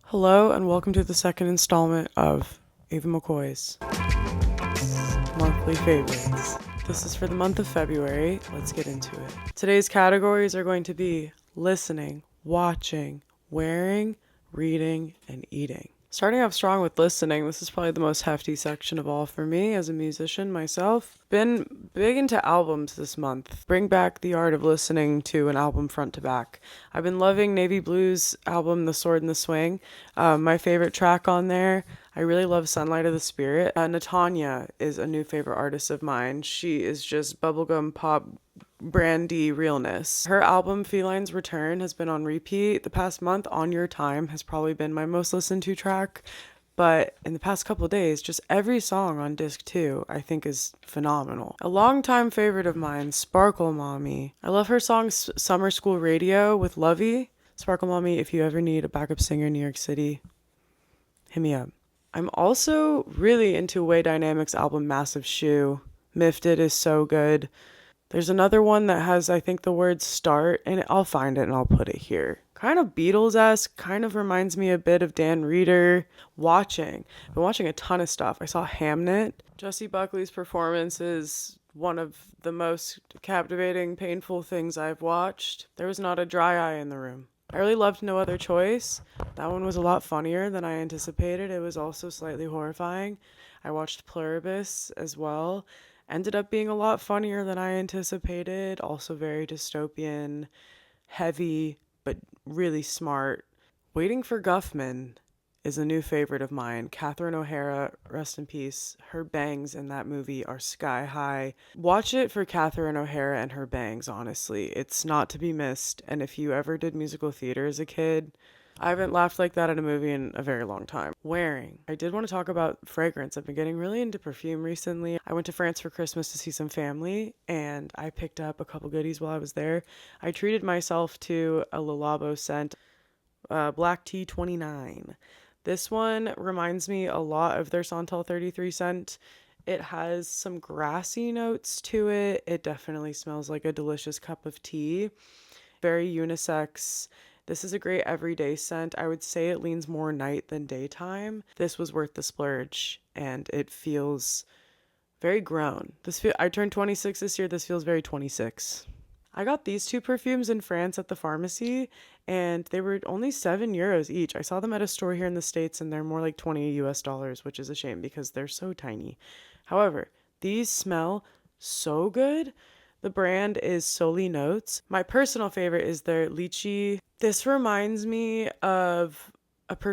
Hello and welcome to the second installment of Ava McCoy's monthly favorites. This is for the month of February. Let's get into it. Today's categories are going to be listening, watching, wearing, reading, and eating. Starting off strong with listening, this is probably the most hefty section of all for me as a musician myself. Been big into albums this month. Bring back the art of listening to an album front to back. I've been loving Navy Blues' album, The Sword and the Swing. My favorite track on there, I really love Sunlight of the Spirit. Natanya is a new favorite artist of mine. She is just bubblegum pop brandy realness. Her album Feline's Return has been on repeat the past month. On Your Time has probably been my most listened to track, but in the past couple of days, just every song on disc 2 I think is phenomenal. A longtime favorite of mine, Sparkle Mommy. I love her song Summer School Radio with Lovey. Sparkle Mommy, if you ever need a backup singer in New York City, hit me up. I'm also really into Way Dynamics' album Massive Shoe. Mifted is so good. There's another one that has, I think, the word start, and I'll find it and I'll put it here. Kind of Beatles-esque, kind of reminds me a bit of Dan Reeder. I've been watching a ton of stuff. I saw Hamnet. Jessie Buckley's performance is one of the most captivating, painful things I've watched. There was not a dry eye in the room. I really loved No Other Choice. That one was a lot funnier than I anticipated. It was also slightly horrifying. I watched Pluribus as well. Ended up being a lot funnier than I anticipated. Also very dystopian, heavy, but really smart. Waiting for Guffman is a new favorite of mine. Catherine O'Hara, rest in peace. Her bangs in that movie are sky high. Watch it for Catherine O'Hara and her bangs, honestly. It's not to be missed. And if you ever did musical theater as a kid, I haven't laughed like that at a movie in a very long time. Wearing. I did want to talk about fragrance. I've been getting really into perfume recently. I went to France for Christmas to see some family, and I picked up a couple goodies while I was there. I treated myself to a Le Labo scent, Black Tea 29. This one reminds me a lot of their Santal 33 scent. It has some grassy notes to it. It definitely smells like a delicious cup of tea. Very unisex. This is a great everyday scent. I would say it leans more night than daytime. This was worth the splurge, and it feels very grown. I turned 26 this year. This feels very 26. I got these two perfumes in France at the pharmacy, and they were only €7 each. I saw them at a store here in the States, and they're more like $20, which is a shame because they're so tiny. However, these smell so good. The brand is Soli Notes. My personal favorite is their lychee. This reminds me of a perfume